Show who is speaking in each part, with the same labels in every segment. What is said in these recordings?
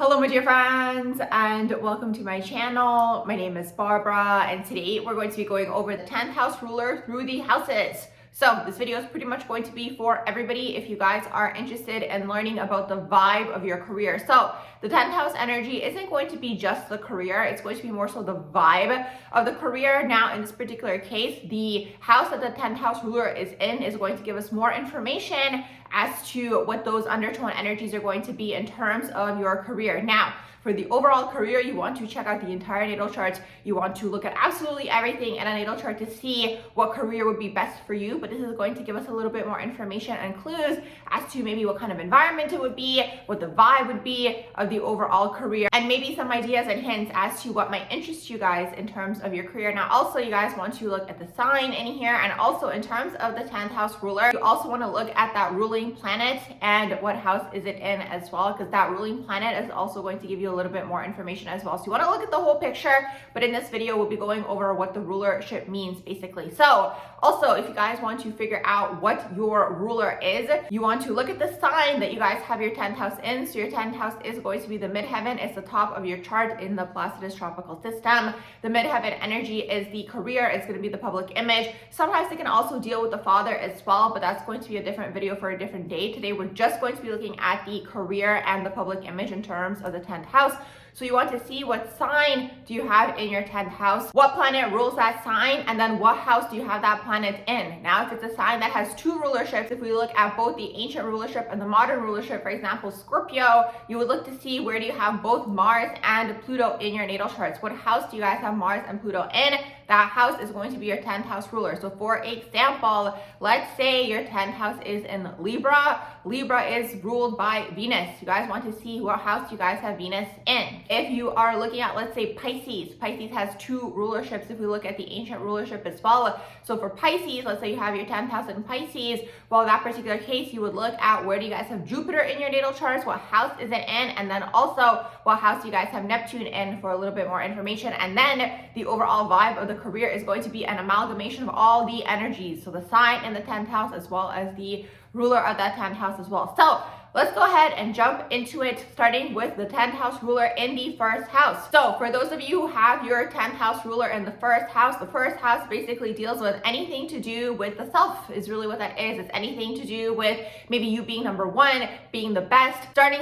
Speaker 1: Hello my dear friends and welcome to my channel. My name is Barbara and today we're going to be going over the 10th house ruler through the houses. So this video is pretty much going to be for everybody if you guys are interested in learning about the vibe of your career. So the 10th house energy isn't going to be just the career, it's going to be more so the vibe of the career. Now in this particular case, the house that the 10th house ruler is in is going to give us more information as to what those undertone energies are going to be in terms of your career. Now, for the overall career, you want to check out the entire natal chart. You want to look at absolutely everything in a natal chart to see what career would be best for you. But this is going to give us a little bit more information and clues as to maybe what kind of environment it would be, what the vibe would be of the overall career, and maybe some ideas and hints as to what might interest you guys in terms of your career. Now, also you guys want to look at the sign in here, and also in terms of the 10th house ruler, you also want to look at that ruling planet and what house is it in as well, because that ruling planet is also going to give you a little bit more information as well. So you want to look at the whole picture, but in this video we'll be going over what the rulership means basically. So also, if you guys want to figure out what your ruler is, you want to look at the sign that you guys have your 10th house in. So your 10th house is going to be the midheaven. It's the top of your chart in the Placidus tropical system. The midheaven energy is the career. It's going to be the public image. Sometimes it can also deal with the father as well, but that's going to be a different video for a different day. Today we're just going to be looking at the career and the public image in terms of the 10th house. So you want to see what sign do you have in your 10th house, what planet rules that sign, and then what house do you have that planet in. Now, if it's a sign that has two rulerships, if we look at both the ancient rulership and the modern rulership, for example, Scorpio, you would look to see where do you have both Mars and Pluto in your natal charts. What house do you guys have Mars and Pluto in? That house is going to be your 10th house ruler. So for example, let's say your 10th house is in Libra. Libra is ruled by Venus. You guys want to see what house you guys have Venus in. If you are looking at, let's say, Pisces, Pisces has two rulerships if we look at the ancient rulership as well. So for Pisces, let's say you have your 10th house in Pisces, well, in that particular case, you would look at where do you guys have Jupiter in your natal charts, what house is it in, and then also what house do you guys have Neptune in for a little bit more information. And then the overall vibe of the career is going to be an amalgamation of all the energies. So the sign in the 10th house as well as the ruler of that 10th house as well. So let's go ahead and jump into it, starting with the 10th house ruler in the first house. So for those of you who have your 10th house ruler in the first house basically deals with anything to do with the self is really what that is. It's anything to do with maybe you being number one, being the best, starting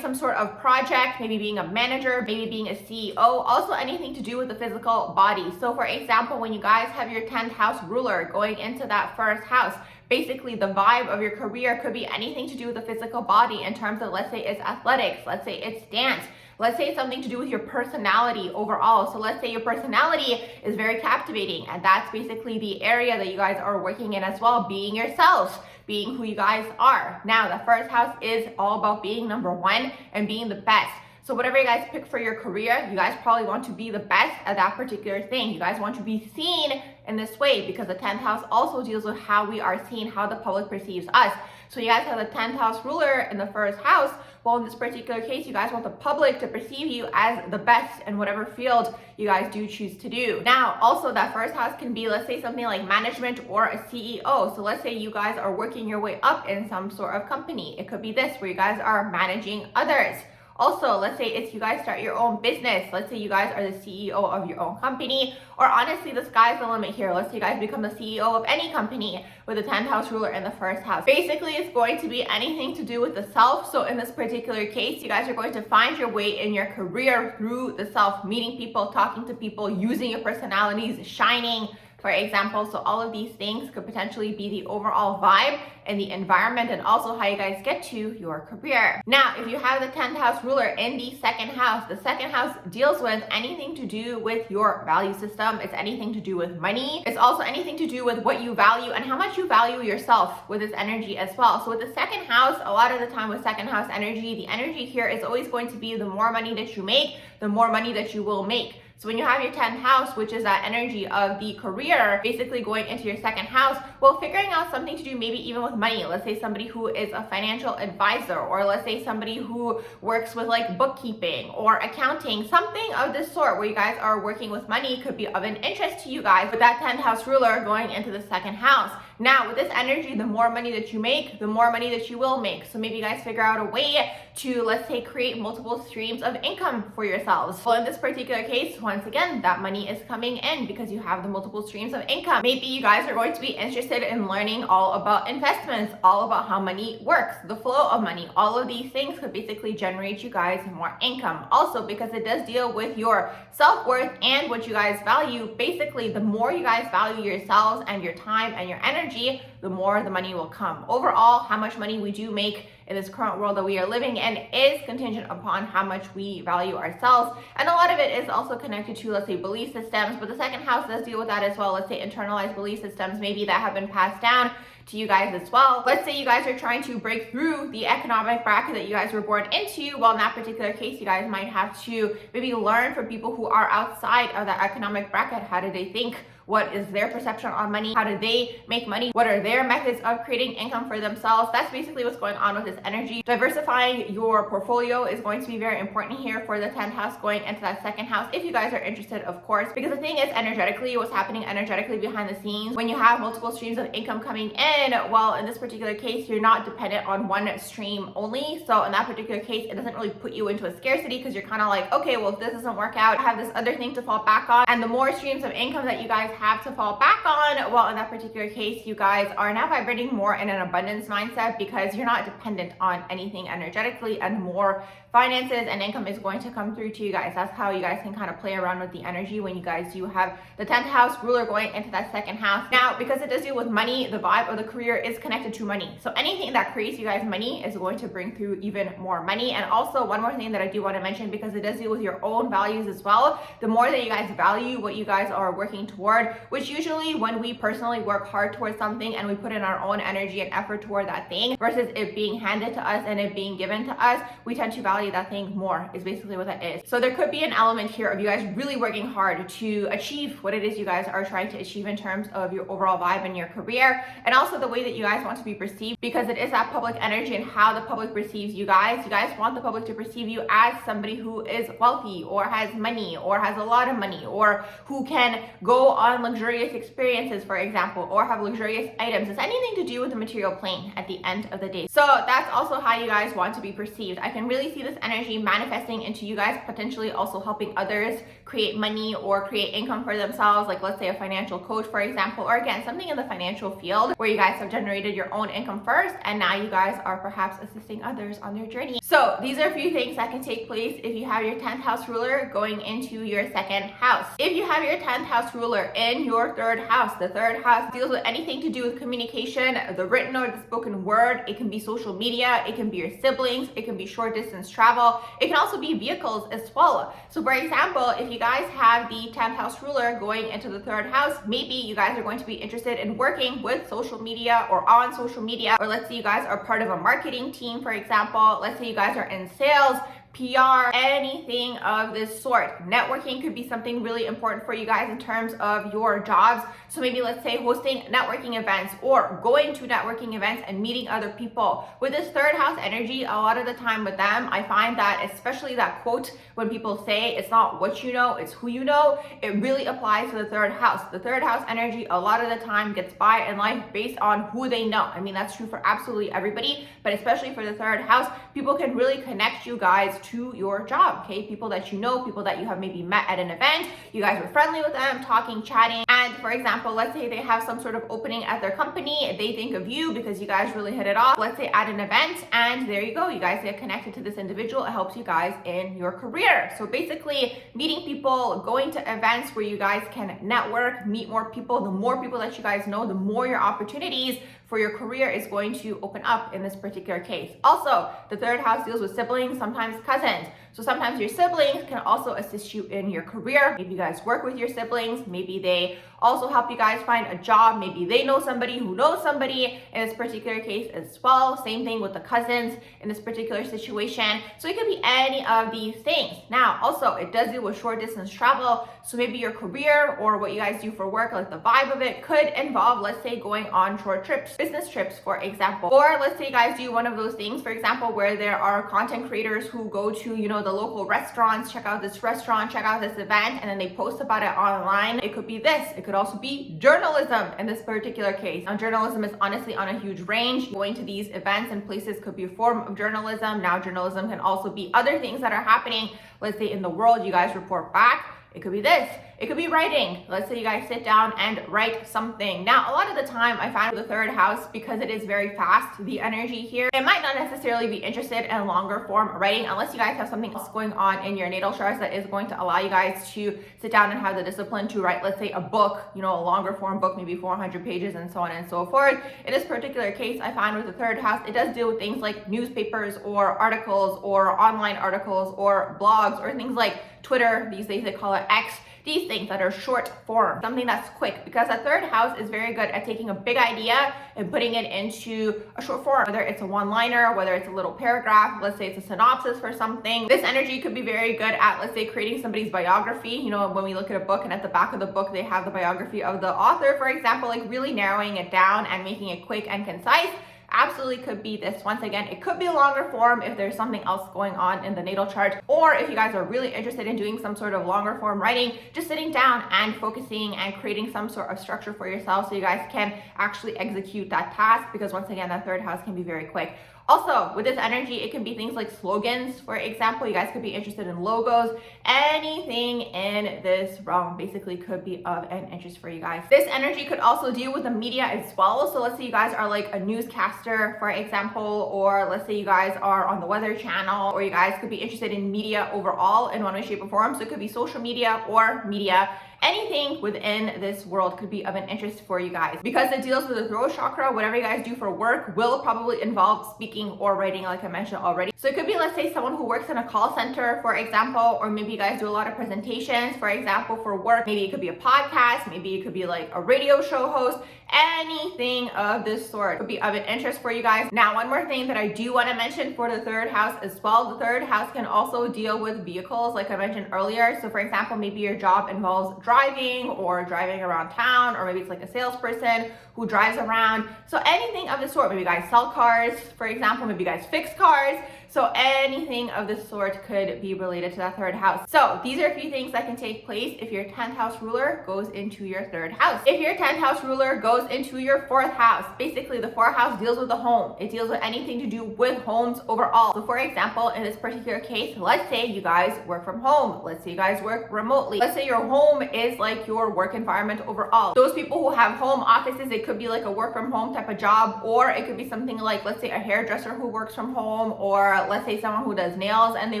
Speaker 1: some sort of project, maybe being a manager, maybe being a CEO, also anything to do with the physical body. So for example, when you guys have your 10th house ruler going into that first house, basically the vibe of your career could be anything to do with the physical body in terms of, let's say it's athletics, let's say it's dance, let's say it's something to do with your personality overall. So let's say your personality is very captivating, and that's basically the area that you guys are working in as well, being yourselves, being who you guys are. Now, the first house is all about being number one and being the best. So whatever you guys pick for your career, you guys probably want to be the best at that particular thing. You guys want to be seen in this way because the 10th house also deals with how we are seen, how the public perceives us. So you guys have the 10th house ruler in the first house. Well, in this particular case, you guys want the public to perceive you as the best in whatever field you guys do choose to do. Now, also that first house can be, let's say, something like management or a CEO. So let's say you guys are working your way up in some sort of company. It could be this, where you guys are managing others. Also, let's say it's you guys start your own business. Let's say you guys are the CEO of your own company, or honestly, the sky's the limit here. Let's say you guys become the CEO of any company with the 10th house ruler in the first house. Basically, it's going to be anything to do with the self. So in this particular case, you guys are going to find your way in your career through the self, meeting people, talking to people, using your personalities, shining, for example. So all of these things could potentially be the overall vibe and the environment, and also how you guys get to your career. Now, if you have the 10th house ruler in the second house deals with anything to do with your value system. It's anything to do with money. It's also anything to do with what you value and how much you value yourself with this energy as well. So with the second house, a lot of the time with second house energy, the energy here is always going to be the more money that you make, the more money that you will make. So when you have your 10th house, which is that energy of the career, basically going into your second house, well, figuring out something to do maybe even with money. Let's say somebody who is a financial advisor, or let's say somebody who works with like bookkeeping or accounting, something of this sort where you guys are working with money could be of an interest to you guys with that 10th house ruler going into the second house. Now, with this energy, the more money that you make, the more money that you will make. So maybe you guys figure out a way to, let's say, create multiple streams of income for yourselves. Well, in this particular case, once again, that money is coming in because you have the multiple streams of income. Maybe you guys are going to be interested in learning all about investments, all about how money works, the flow of money. All of these things could basically generate you guys more income. Also, because it does deal with your self-worth and what you guys value, basically, the more you guys value yourselves and your time and your energy, the more the money will come. Overall, how much money we do make in this current world that we are living in is contingent upon how much we value ourselves. And a lot of it is also connected to, let's say, belief systems, but the second house does deal with that as well. Let's say internalized belief systems, maybe that have been passed down to you guys as well. Let's say you guys are trying to break through the economic bracket that you guys were born into. Well, in that particular case, you guys might have to maybe learn from people who are outside of that economic bracket. How do they think? What is their perception on money? How do they make money? What are their methods of creating income for themselves? That's basically what's going on with this energy. Diversifying your portfolio is going to be very important here for the 10th house going into that second house, if you guys are interested, of course. Because the thing is, energetically, what's happening energetically behind the scenes, when you have multiple streams of income coming in, well, in this particular case, you're not dependent on one stream only. So in that particular case, it doesn't really put you into a scarcity because you're kind of like, okay, well, if this doesn't work out, I have this other thing to fall back on. And the more streams of income that you guys have to fall back on, well, in that particular case, you guys are now vibrating more in an abundance mindset because you're not dependent on anything energetically, and more finances and income is going to come through to you guys. That's how you guys can kind of play around with the energy when you guys do have the 10th house ruler going into that second house. Now, because it does deal with money, the vibe of the career is connected to money. So anything that creates you guys money is going to bring through even more money. And also, one more thing that I do want to mention, because it does deal with your own values as well, the more that you guys value what you guys are working toward, which usually when we personally work hard towards something and we put in our own energy and effort toward that thing versus it being handed to us and it being given to us, we tend to value that thing more, is basically what that is. So there could be an element here of you guys really working hard to achieve what it is you guys are trying to achieve in terms of your overall vibe in your career, and also the way that you guys want to be perceived, because it is that public energy and how the public perceives you guys. You guys want the public to perceive you as somebody who is wealthy or has money or has a lot of money or who can go on luxurious experiences, for example, or have luxurious items. It's anything to do with the material plane at the end of the day. So that's also how you guys want to be perceived. I can really see this energy manifesting into you guys potentially also helping others create money or create income for themselves, like let's say a financial coach, for example, or again, something in the financial field where you guys have generated your own income first and now you guys are perhaps assisting others on their journey. So these are a few things that can take place if you have your 10th house ruler going into your second house. If you have your 10th house ruler in your third house, the third house deals with anything to do with communication, the written or the spoken word. It can be social media, it can be your siblings, it can be short distance travel, it can also be vehicles as well. So for example, if you guys have the 10th house ruler going into the third house, maybe you guys are going to be interested in working with social media or on social media, or let's say you guys are part of a marketing team, for example. Let's say you guys are in sales, PR, anything of this sort. Networking could be something really important for you guys in terms of your jobs. So maybe let's say hosting networking events or going to networking events and meeting other people. With this third house energy, a lot of the time with them, I find that especially that quote when people say it's not what you know, it's who you know, it really applies to the third house. The third house energy a lot of the time gets by in life based on who they know. I mean, that's true for absolutely everybody, but especially for the third house, people can really connect you guys to your job, okay? People that you know, people that you have maybe met at an event, you guys were friendly with them, talking, chatting, and for example, let's say they have some sort of opening at their company, they think of you because you guys really hit it off, let's say at an event, and there you go, you guys get connected to this individual. It helps you guys in your career. So basically, meeting people, going to events where you guys can network, meet more people. The more people that you guys know, the more your opportunities for your career is going to open up in this particular case. Also, the third house deals with siblings, sometimes cousins. So sometimes your siblings can also assist you in your career. Maybe you guys work with your siblings. Maybe they also help you guys find a job. Maybe they know somebody who knows somebody in this particular case as well. Same thing with the cousins in this particular situation. So it could be any of these things. Now, also, it does deal with short distance travel. So maybe your career or what you guys do for work, like the vibe of it, could involve, let's say, going on short trips, business trips, for example. Or let's say you guys do one of those things, for example, where there are content creators who go to, the local restaurants, check out this restaurant, check out this event, and then they post about it online. It could be this. It could also be journalism in this particular case. Now, journalism is honestly on a huge range. Going to these events and places could be a form of journalism. Now, journalism can also be other things that are happening, let's say in the world, you guys report back. It could be this. It could be writing. Let's say you guys sit down and write something. Now, a lot of the time I find with the third house, because it is very fast, the energy here, it might not necessarily be interested in longer form writing unless you guys have something else going on in your natal charts that is going to allow you guys to sit down and have the discipline to write, let's say a book, a longer form book, maybe 400 pages and so on and so forth. In this particular case, I find with the third house, it does deal with things like newspapers or articles or online articles or blogs or things like Twitter. These days they call it X. These things that are short form, something that's quick, because the third house is very good at taking a big idea and putting it into a short form, whether it's a one-liner, whether it's a little paragraph, let's say it's a synopsis for something. This energy could be very good at, let's say, creating somebody's biography. When we look at a book and at the back of the book, they have the biography of the author, for example, like really narrowing it down and making it quick and concise. Absolutely could be this. Once again, it could be longer form if there's something else going on in the natal chart, or if you guys are really interested in doing some sort of longer form writing, just sitting down and focusing and creating some sort of structure for yourself so you guys can actually execute that task, because once again, that third house can be very quick. Also, with this energy, it can be things like slogans. For example, you guys could be interested in logos. Anything in this realm basically could be of an interest for you guys. This energy could also deal with the media as well. So let's say you guys are like a newscaster, for example, or let's say you guys are on the Weather Channel, or you guys could be interested in media overall in one way, shape, or form. So it could be social media or media. Anything within this world could be of an interest for you guys, because it deals with the throat chakra. Whatever you guys do for work will probably involve speaking or writing, like I mentioned already. So it could be, let's say, someone who works in a call center, for example, or maybe you guys do a lot of presentations, for example, for work. Maybe it could be a podcast, maybe it could be like a radio show host. Anything of this sort could be of an interest for you guys. Now, one more thing that I do want to mention for the third house as well. The third house can also deal with vehicles, like I mentioned earlier. So for example, maybe your job involves driving or driving around town, or maybe it's like a salesperson who drives around. So anything of the sort. Maybe you guys sell cars, for example, maybe you guys fix cars. So anything of this sort could be related to that third house. So these are a few things that can take place if your 10th house ruler goes into your third house. If your 10th house ruler goes into your fourth house, basically the fourth house deals with the home. It deals with anything to do with homes overall. So for example, in this particular case, let's say you guys work from home. Let's say you guys work remotely. Let's say your home is like your work environment overall. Those people who have home offices, it could be like a work from home type of job, or it could be something like, let's say, a hairdresser who works from home, or let's say someone who does nails and they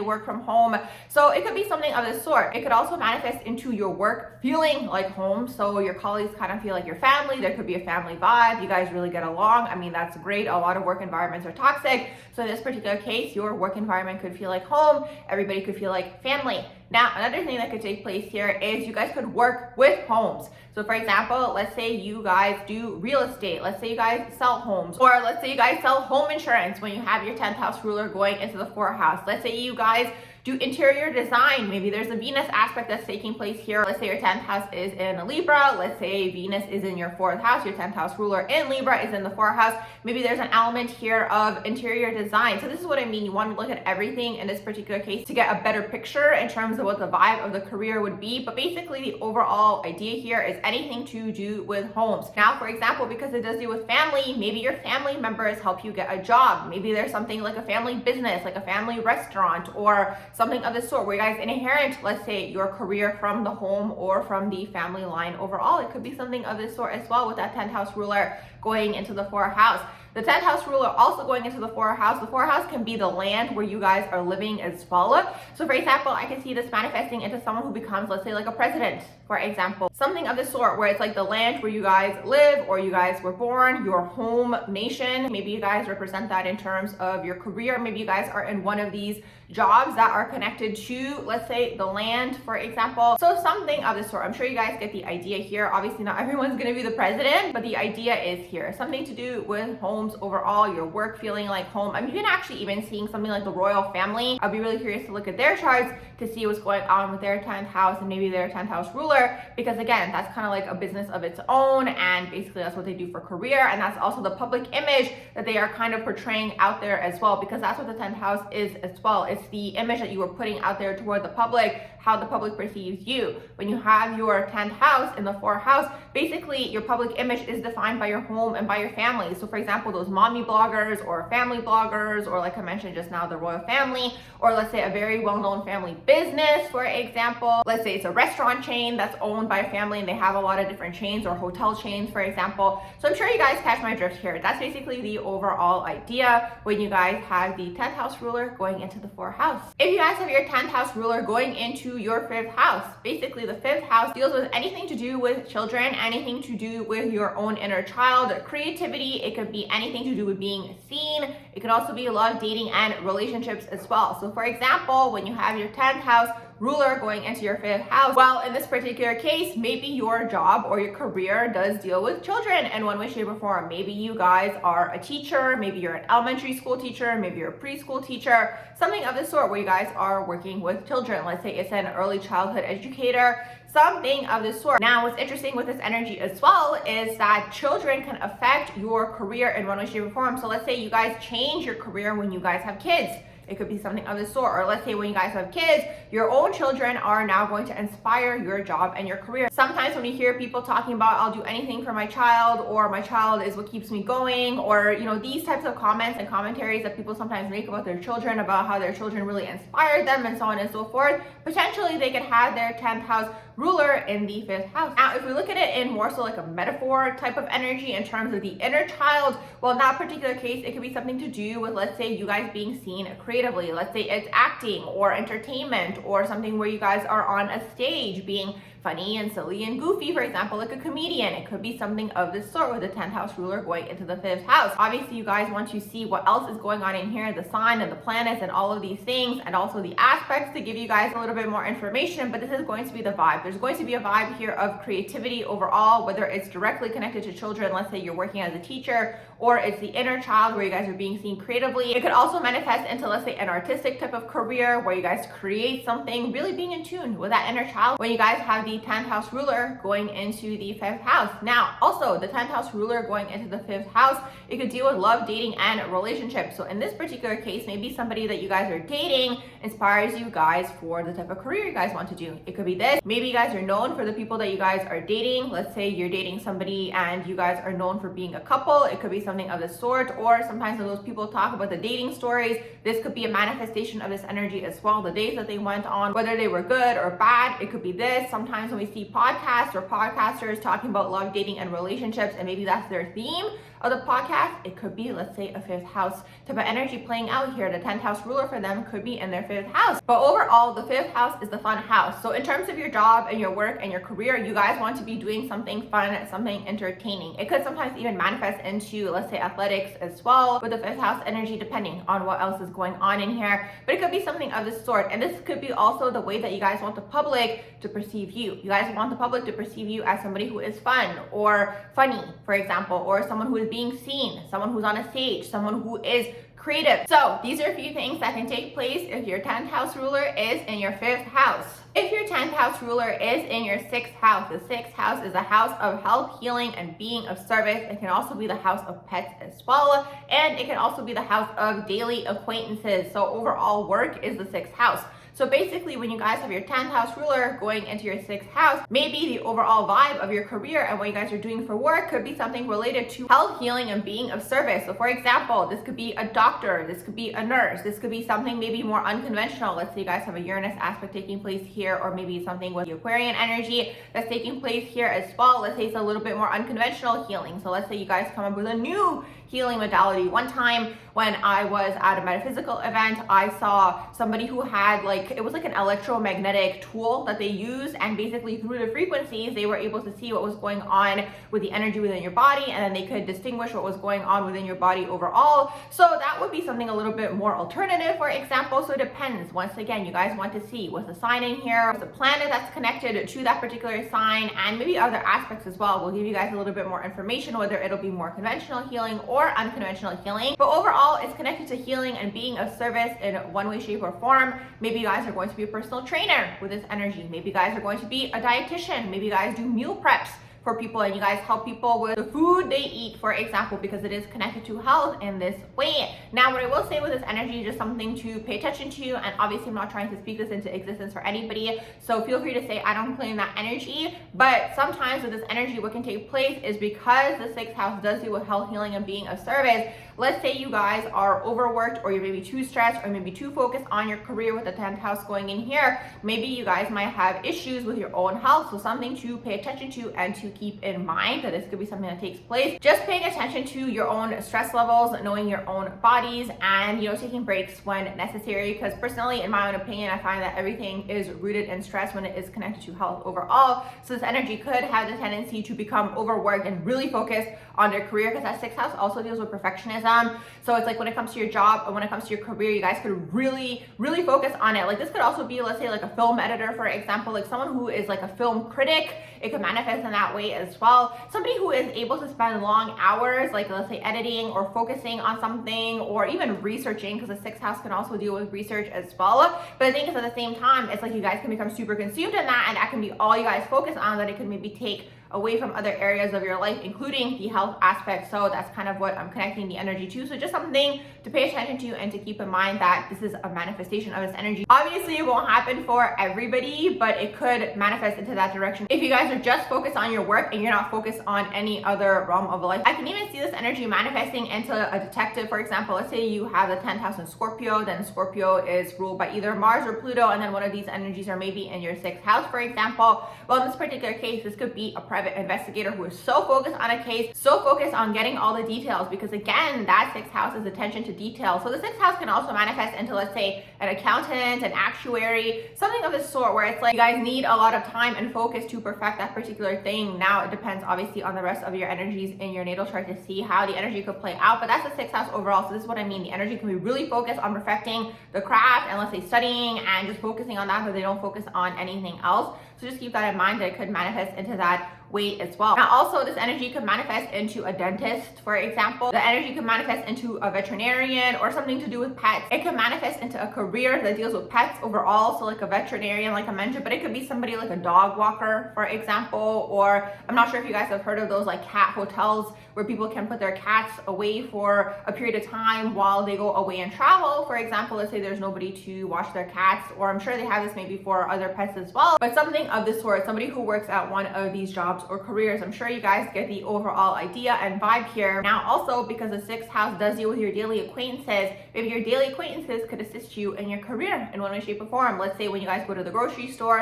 Speaker 1: work from home. So it could be something of this sort. It could also manifest into your work feeling like home. So your colleagues kind of feel like your family. There could be a family vibe. You guys really get along. I mean, that's great. A lot of work environments are toxic. So in this particular case, your work environment could feel like home. Everybody could feel like family. Now, another thing that could take place here is you guys could work with homes. So for example, let's say you guys do real estate. Let's say you guys sell homes, or let's say you guys sell home insurance when you have your 10th house ruler going into the fourth house. Let's say you guys do interior design. Maybe there's a Venus aspect that's taking place here. Let's say your 10th house is in Libra. Let's say Venus is in your fourth house. Your 10th house ruler in Libra is in the fourth house. Maybe there's an element here of interior design. So this is what I mean. You want to look at everything in this particular case to get a better picture in terms of what the vibe of the career would be. But basically the overall idea here is anything to do with homes. Now, for example, because it does deal with family, maybe your family members help you get a job. Maybe there's something like a family business, like a family restaurant, or something of this sort where you guys inherit, let's say, your career from the home or from the family line overall. It could be something of this sort as well with that 10th house ruler going into the fourth house. The 10th house ruler also going into the fourth house. The fourth house can be the land where you guys are living as well. So for example, I can see this manifesting into someone who becomes, let's say, like a president, for example. Something of this sort where it's like the land where you guys live or you guys were born, your home nation. Maybe you guys represent that in terms of your career. Maybe you guys are in one of these jobs that are connected to, let's say, the land, for example. So something of this sort. I'm sure you guys get the idea here. Obviously not everyone's going to be the president, but the idea is here. Something to do with home homes overall, your work feeling like home. I'm even actually even seeing something like the royal family. I'll be really curious to look at their charts to see what's going on with their 10th house and maybe their 10th house ruler, because again, that's kind of like a business of its own, and basically that's what they do for career, and that's also the public image that they are kind of portraying out there as well, because that's what the 10th house is as well. It's the image that you are putting out there toward the public, how the public perceives you. When you have your 10th house in the 4th house, basically your public image is defined by your home and by your family. So for example, those mommy bloggers or family bloggers, or like I mentioned just now, the royal family, or let's say a very well-known family business, for example. Let's say it's a restaurant chain that's owned by a family and they have a lot of different chains, or hotel chains, for example. So I'm sure you guys catch my drift here. That's basically the overall idea when you guys have the 10th house ruler going into the 4th house. If you guys have your 10th house ruler going into your 5th house, basically the 5th house deals with anything to do with children, anything to do with your own inner child, creativity. It could be anything to do with being seen. It could also be love, dating, and relationships as well. So for example, when you have your 10th house ruler going into your 5th house, well, in this particular case, maybe your job or your career does deal with children in one way, shape, or form. Maybe you guys are a teacher, maybe you're an elementary school teacher, maybe you're a preschool teacher, something of the sort where you guys are working with children. Let's say it's an early childhood educator, something of this sort. Now, what's interesting with this energy as well is that children can affect your career in one way, shape, or form. So let's say you guys change your career when you guys have kids. It could be something of the sort. Or let's say when you guys have kids, your own children are now going to inspire your job and your career. Sometimes when you hear people talking about, I'll do anything for my child, or my child is what keeps me going, or these types of comments and commentaries that people sometimes make about their children, about how their children really inspired them and so on and so forth, potentially they could have their 10th house ruler in the 5th house. Now, if we look at it in more so like a metaphor type of energy in terms of the inner child, well, in that particular case, it could be something to do with, let's say, you guys being seen creatively. Let's say it's acting or entertainment, or something where you guys are on a stage being funny and silly and goofy, for example, like a comedian. It could be something of this sort with the 10th house ruler going into the 5th house. Obviously, you guys want to see what else is going on in here, the sign and the planets and all of these things, and also the aspects to give you guys a little bit more information, but this is going to be the vibe. There's going to be a vibe here of creativity overall, whether it's directly connected to children, let's say you're working as a teacher, or it's the inner child where you guys are being seen creatively. It could also manifest into, let's say, an artistic type of career where you guys create something, really being in tune with that inner child when you guys have the 10th house ruler going into the 5th house. Now, also the 10th house ruler going into the 5th house, it could deal with love, dating, and relationships. So in this particular case, maybe somebody that you guys are dating inspires you guys for the type of career you guys want to do. It could be this. Maybe you guys are known for the people that you guys are dating. Let's say you're dating somebody and you guys are known for being a couple. It could be something of the sort, or sometimes when those people talk about the dating stories, this could be a manifestation of this energy as well. The days that they went on, whether they were good or bad, it could be this. Sometimes when we see podcasts or podcasters talking about love, dating, and relationships, and maybe that's their theme of the podcast, it could be, let's say, a 5th house type of energy playing out here. The 10th house ruler for them could be in their 5th house. But overall, the 5th house is the fun house. So in terms of your job and your work and your career, you guys want to be doing something fun, something entertaining. It could sometimes even manifest into, let's say, athletics as well, with the 5th house energy, depending on what else is going on in here. But it could be something of this sort. And this could be also the way that you guys want the public to perceive you. You guys want the public to perceive you as somebody who is fun or funny, for example, or someone who is being seen, someone who's on a stage, someone who is creative. So these are a few things that can take place if your 10th house ruler is in your 5th house. If your 10th house ruler is in your 6th house, the 6th house is a house of health, healing, and being of service. It can also be the house of pets as well, and it can also be the house of daily acquaintances. So overall, work is the 6th house. So basically, when you guys have your 10th house ruler going into your 6th house, maybe the overall vibe of your career and what you guys are doing for work could be something related to health, healing, and being of service. So for example, this could be a doctor, this could be a nurse, this could be something maybe more unconventional. Let's say you guys have a Uranus aspect taking place here, or maybe something with the Aquarian energy that's taking place here as well. Let's say it's a little bit more unconventional healing. So let's say you guys come up with a new healing modality. One time when I was at a metaphysical event, I saw somebody who had it was like an electromagnetic tool that they used, and basically through the frequencies they were able to see what was going on with the energy within your body, and then they could distinguish what was going on within your body overall. So that would be something a little bit more alternative, for example. So it depends. Once again, you guys want to see what's the sign in here, what's the planet that's connected to that particular sign, and maybe other aspects as well. We'll give you guys a little bit more information, whether it'll be more conventional healing or unconventional healing. But overall, it's connected to healing and being of service in one way, shape, or form. Maybe you guys are going to be a personal trainer with this energy. Maybe you guys are going to be a dietitian. Maybe you guys do meal preps for people and you guys help people with the food they eat, for example, because it is connected to health in this way. Now, what I will say with this energy is just something to pay attention to, and obviously I'm not trying to speak this into existence for anybody, so feel free to say I don't claim that energy, but sometimes with this energy, what can take place is because the sixth house does deal with health, healing, and being of service. Let's say you guys are overworked, or you're maybe too stressed, or maybe too focused on your career with the 10th house going in here. Maybe you guys might have issues with your own health, so something to pay attention to and to keep in mind that this could be something that takes place. Just paying attention to your own stress levels, knowing your own bodies, and taking breaks when necessary, because personally, in my own opinion, I find that everything is rooted in stress when it is connected to health overall. So this energy could have the tendency to become overworked and really focused on their career, because that sixth house also deals with perfectionism. So it's like when it comes to your job and when it comes to your career, you guys could really focus on it. Like this could also be, let's say, like a film editor, for example, like someone who is like a film critic. It could manifest in that way as well. Somebody who is able to spend long hours, like let's say editing or focusing on something, or even researching, because the sixth house can also deal with research as well. But I think it's at the same time, it's like you guys can become super consumed in that, and that can be all you guys focus on, that it could maybe take away from other areas of your life, including the health aspect. So that's kind of what I'm connecting the energy to. So just something to pay attention to and to keep in mind that this is a manifestation of this energy. Obviously, it won't happen for everybody, but it could manifest into that direction if you guys are just focused on your work and you're not focused on any other realm of life. I can even see this energy manifesting into a detective, for example. Let's say you have the 10th house in Scorpio, then Scorpio is ruled by either Mars or Pluto, and then one of these energies are maybe in your sixth house, for example. Well, in this particular case, this could be a private investigator who is so focused on a case, so focused on getting all the details, because again, that sixth house is attention to detail. So the sixth house can also manifest into, let's say, an accountant, an actuary, something of this sort, where it's like you guys need a lot of time and focus to perfect that particular thing. Now, it depends obviously on the rest of your energies in your natal chart to see how the energy could play out, but that's the sixth house overall. So this is what I mean. The energy can be really focused on perfecting the craft and, let's say, studying and just focusing on that, but they don't focus on anything else. So just keep that in mind, that it could manifest into that way as well. Now, also, this energy could manifest into a dentist, for example. The energy could manifest into a veterinarian or something to do with pets. It could manifest into a career that deals with pets overall, so like a veterinarian, like I mentioned, but it could be somebody like a dog walker, for example, or I'm not sure if you guys have heard of those like cat hotels where people can put their cats away for a period of time while they go away and travel. For example, let's say there's nobody to watch their cats, or I'm sure they have this maybe for other pets as well, but something of this sort, somebody who works at one of these jobs or careers. I'm sure you guys get the overall idea and vibe here. Now, also, because the sixth house does deal with your daily acquaintances, maybe your daily acquaintances could assist you in your career in one way, shape, or form. Let's say when you guys go to the grocery store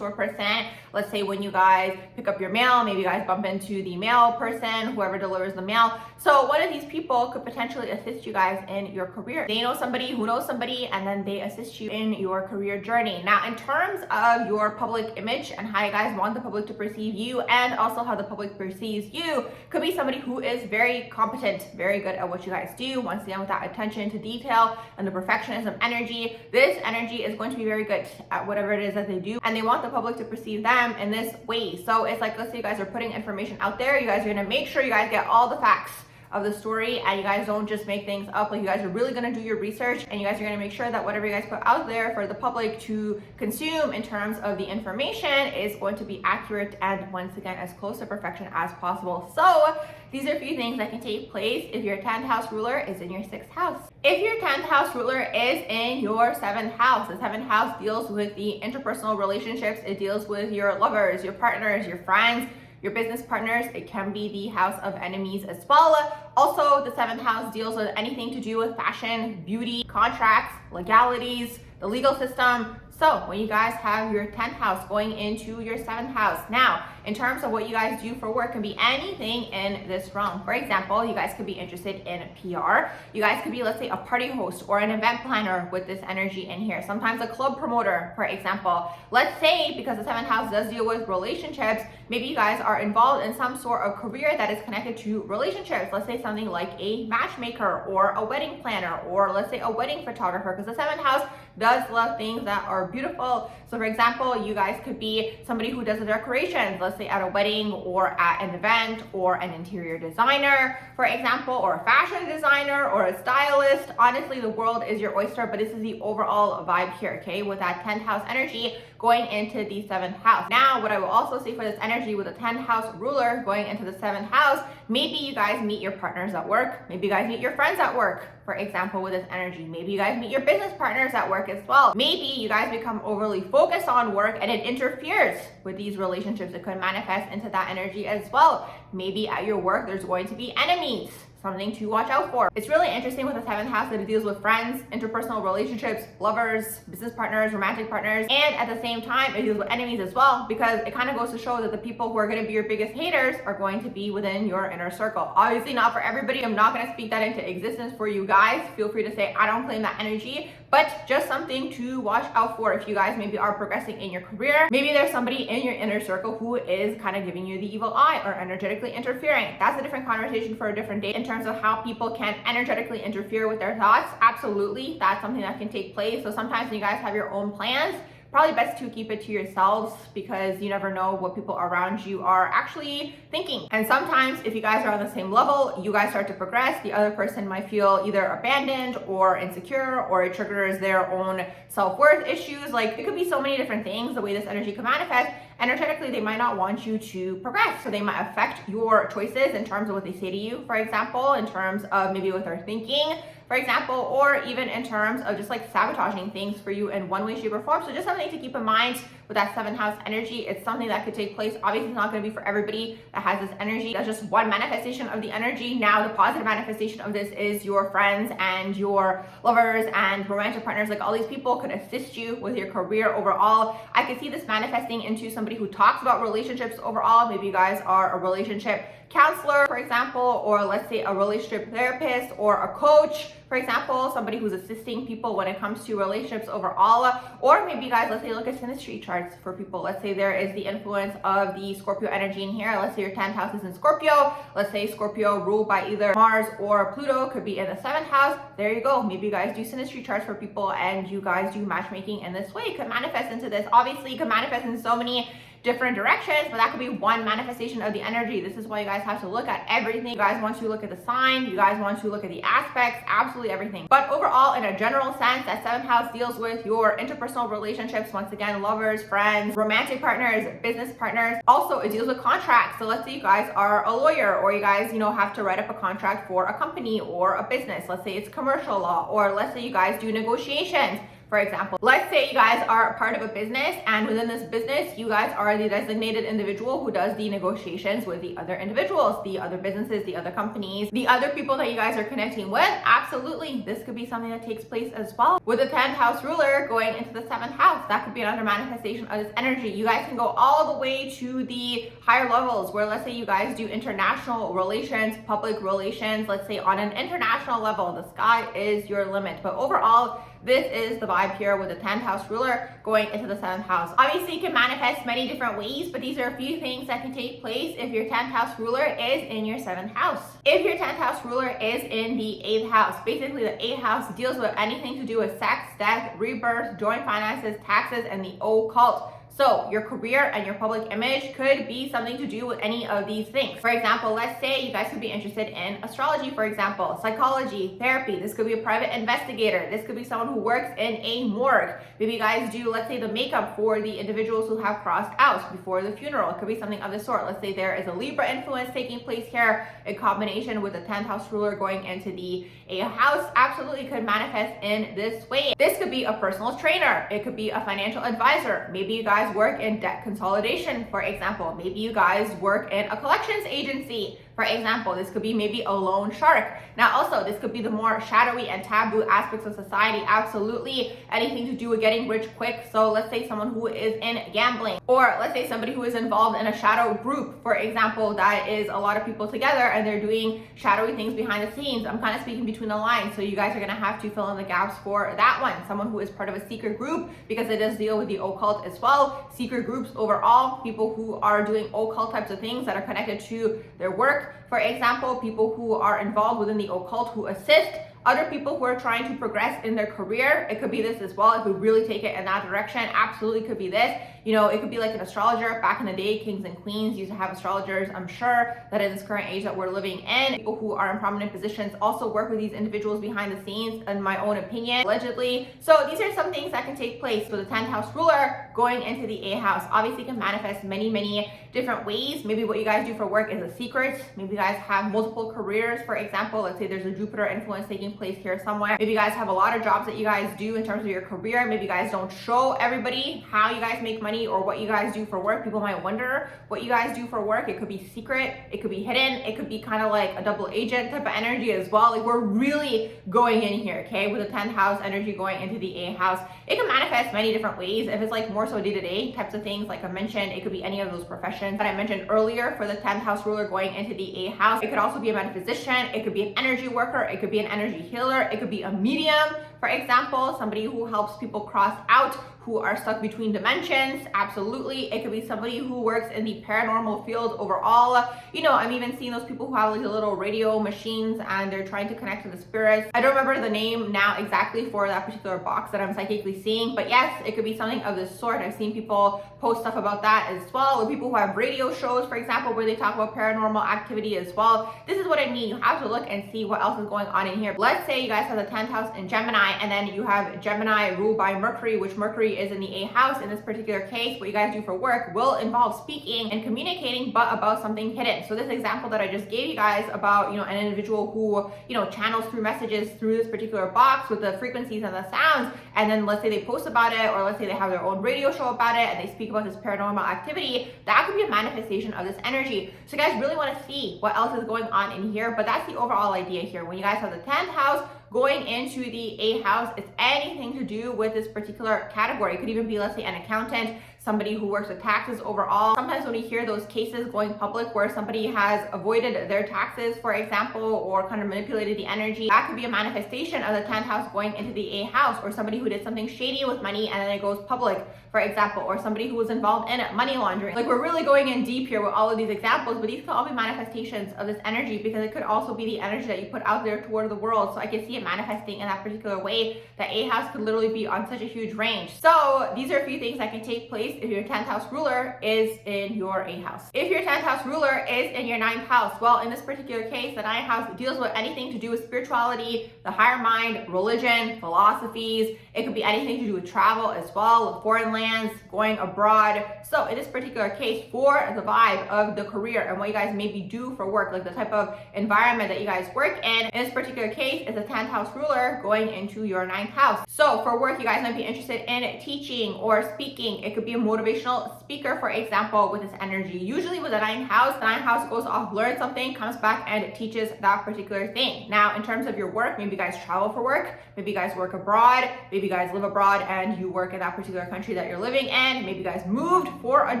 Speaker 1: person, let's say when you guys pick up your mail, maybe you guys bump into the mail person, whoever delivers the mail. So one of these people could potentially assist you guys in your career. They know somebody who knows somebody, and then they assist you in your career journey. Now, in terms of your public image and how you guys want the public to perceive you, and also how the public perceives you, could be somebody who is very competent, very good at what you guys do. Once again, with that attention to detail and the perfectionism energy, this energy is going to be very good at whatever it is that they do, and they want the public to perceive them in this way. So it's like, let's say you guys are putting information out there, you guys are going to make sure you guys get all the facts of the story, and you guys don't just make things up. Like, you guys are really going to do your research, and you guys are going to make sure that whatever you guys put out there for the public to consume in terms of the information is going to be accurate and, once again, as close to perfection as possible. So these are a few things that can take place if your 10th house ruler is in your 6th house. If your 10th house ruler is in your 7th house, the 7th house deals with the interpersonal relationships. It deals with your lovers, your partners, your friends, your business partners. It can be the house of enemies as well. Also, the 7th house deals with anything to do with fashion, beauty, contracts, legalities, the legal system. So when you guys have your 10th house going into your 7th house, now in terms of what you guys do for work, can be anything in this realm. For example, you guys could be interested in PR. You guys could be, let's say, a party host or an event planner with this energy in here. Sometimes a club promoter, for example. Let's say, because the 7th house does deal with relationships, maybe you guys are involved in some sort of career that is connected to relationships. Let's say something like a matchmaker or a wedding planner, or let's say a wedding photographer, because the 7th house does love things that are are beautiful. So for example, you guys could be somebody who does the decorations, let's say at a wedding or at an event, or an interior designer, for example, or a fashion designer or a stylist. Honestly, the world is your oyster, but this is the overall vibe here, okay, with that 10th house energy going into the 7th house. Now, what I will also say for this energy with the 10th house ruler going into the 7th house, maybe you guys meet your partners at work, maybe you guys meet your friends at work, for example, with this energy. Maybe you guys meet your business partners at work as well. Maybe you guys become overly focused on work and it interferes with these relationships. It could manifest into that energy as well. Maybe at your work, there's going to be enemies, something to watch out for. It's really interesting with the 7th house that it deals with friends, interpersonal relationships, lovers, business partners, romantic partners, and at the same time, it deals with enemies as well, because it kind of goes to show that the people who are going to be your biggest haters are going to be within your inner circle. Obviously not for everybody. I'm not going to speak that into existence for you guys. Feel free to say, I don't claim that energy, but just something to watch out for if you guys maybe are progressing in your career. Maybe there's somebody in your inner circle who is kind of giving you the evil eye or energetically interfering. That's a different conversation for a different day in terms of how people can energetically interfere with their thoughts. Absolutely, that's something that can take place. So sometimes when you guys have your own plans, probably best to keep it to yourselves, because you never know what people around you are actually thinking. And sometimes if you guys are on the same level, you guys start to progress, the other person might feel either abandoned or insecure, or it triggers their own self-worth issues. Like, it could be so many different things, the way this energy can manifest. Energetically, they might not want you to progress. So they might affect your choices in terms of what they say to you, for example, in terms of maybe what they're thinking, for example, or even in terms of just like sabotaging things for you in one way, shape, or form. So just something to keep in mind with that 7th house energy. It's something that could take place. Obviously, it's not going to be for everybody that has this energy. That's just one manifestation of the energy. Now, the positive manifestation of this is your friends and your lovers and romantic partners. Like, all these people could assist you with your career overall. I could see this manifesting into somebody who talks about relationships overall. Maybe you guys are a relationship counselor, for example, or let's say a relationship therapist or a coach, for example, somebody who's assisting people when it comes to relationships overall. Or maybe you guys, let's say, look at synastry charts for people. Let's say there is the influence of the Scorpio energy in here. Let's say your 10th house is in Scorpio. Let's say Scorpio ruled by either Mars or Pluto could be in the 7th house. There you go. Maybe you guys do synastry charts for people and you guys do matchmaking in this way. It could manifest into this. Obviously, it could manifest in so many different directions, but that could be one manifestation of the energy. This is why you guys have to look at everything. You guys want to look at the sign, you guys want to look at the aspects, absolutely everything. But overall, in a general sense, that 7th house deals with your interpersonal relationships. Once again, lovers, friends, romantic partners, business partners. Also, it deals with contracts. So let's say you guys are a lawyer, or you guys, have to write up a contract for a company or a business. Let's say it's commercial law, or let's say you guys do negotiations. For example, let's say you guys are part of a business, and within this business, you guys are the designated individual who does the negotiations with the other individuals, the other businesses, the other companies, the other people that you guys are connecting with. Absolutely, this could be something that takes place as well. With the 10th house ruler going into the 7th house, that could be another manifestation of this energy. You guys can go all the way to the higher levels, where let's say you guys do international relations, public relations, let's say on an international level. The sky is your limit. But overall, this is the vibe here with the 10th house ruler going into the 7th house. Obviously, it can manifest many different ways, but these are a few things that can take place if your 10th house ruler is in your 7th house. If your 10th house ruler is in the 8th house, basically the 8th house deals with anything to do with sex, death, rebirth, joint finances, taxes, and the occult. So your career and your public image could be something to do with any of these things. For example, let's say you guys could be interested in astrology, for example, psychology, therapy. This could be a private investigator. This could be someone who works in a morgue. Maybe you guys do, let's say, the makeup for the individuals who have crossed out before the funeral. It could be something of the sort. Let's say there is a Libra influence taking place here in combination with the 10th house ruler going into the 8th house. Absolutely could manifest in this way. This could be a personal trainer. It could be a financial advisor. Maybe you guys work in debt consolidation, for example. Maybe you guys work in a collections agency. For example, this could be maybe a loan shark. Now also, this could be the more shadowy and taboo aspects of society. Absolutely anything to do with getting rich quick. So let's say someone who is in gambling, or let's say somebody who is involved in a shadow group, for example, that is a lot of people together and they're doing shadowy things behind the scenes. I'm kind of speaking between the lines, so you guys are going to have to fill in the gaps for that one. Someone who is part of a secret group, because it does deal with the occult as well. Secret groups overall, people who are doing occult types of things that are connected to their work. For example, people who are involved within the occult who assist Other people who are trying to progress in their career, it could be this as well. If we really take it in that direction, absolutely could be this. You know, it could be like an astrologer. Back in the day, kings and queens used to have astrologers. I'm sure that in this current age that we're living in, people who are in prominent positions also work with these individuals behind the scenes, in my own opinion, allegedly. So these are some things that can take place with the 10th house ruler going into the 8th house. Obviously can manifest many different ways. Maybe what you guys do for work is a secret. Maybe you guys have multiple careers. For example, let's say there's a Jupiter influence taking place here somewhere. Maybe you guys have a lot of jobs that you guys do in terms of your career. Maybe you guys don't show everybody how you guys make money or what you guys do for work. People might wonder what you guys do for work. It could be secret, it could be hidden, it could be kind of like a double agent type of energy as well. Like we're really going in here, okay, with the 10th house energy going into the 8th house. It can manifest many different ways. If it's like more so day-to-day types of things, like I mentioned, it could be any of those professions that I mentioned earlier for the 10th house ruler going into the 8th house. It could also be a metaphysician, it could be an energy worker, it could be an energy healer, it could be a medium, for example, somebody who helps people cross out, who are stuck between dimensions. Absolutely. It could be somebody who works in the paranormal field overall. You know, I'm even seeing those people who have like the little radio machines and they're trying to connect to the spirits. I don't remember the name now exactly for that particular box that I'm psychically seeing, but yes, it could be something of this sort. I've seen people post stuff about that as well, or people who have radio shows, for example, where they talk about paranormal activity as well. This is what I mean. You have to look and see what else is going on in here. Let's say you guys have the 10th house in Gemini, and then you have Gemini ruled by Mercury, which Mercury is in the 8th house. In this particular case, what you guys do for work will involve speaking and communicating, but about something hidden. So this example that I just gave you guys about, you know, an individual who, you know, channels through messages through this particular box with the frequencies and the sounds, and then let's say they post about it, or let's say they have their own radio show about it and they speak about this paranormal activity, that could be a manifestation of this energy. So you guys really want to see what else is going on in here, but that's the overall idea here. When you guys have the 10th house going into the 8th house, it's anything to do with this particular category. It could even be, let's say, an accountant, somebody who works with taxes overall. Sometimes when you hear those cases going public where somebody has avoided their taxes, for example, or kind of manipulated the energy, that could be a manifestation of the 10th house going into the 8th house, or somebody who did something shady with money and then it goes public, for example, or somebody who was involved in money laundering. Like we're really going in deep here with all of these examples, but these could all be manifestations of this energy, because it could also be the energy that you put out there toward the world. So I can see it manifesting in that particular way. The 8th house could literally be on such a huge range. So these are a few things that can take place if your 10th house ruler is in your 8th house. If your 10th house ruler is in your 9th house, well, in this particular case, the 9th house deals with anything to do with spirituality, the higher mind, religion, philosophies. It could be anything to do with travel as well, foreign lands, going abroad. So in this particular case, for the vibe of the career and what you guys maybe do for work, like the type of environment that you guys work in this particular case is a 10th house ruler going into your 9th house. So for work, you guys might be interested in teaching or speaking. It could be a motivational speaker, for example, with this energy. Usually with the 9th house goes off, learns something, comes back and teaches that particular thing. Now, in terms of your work, maybe you guys travel for work, maybe you guys work abroad, maybe you guys live abroad and you work in that particular country that you're living in, maybe you guys moved for a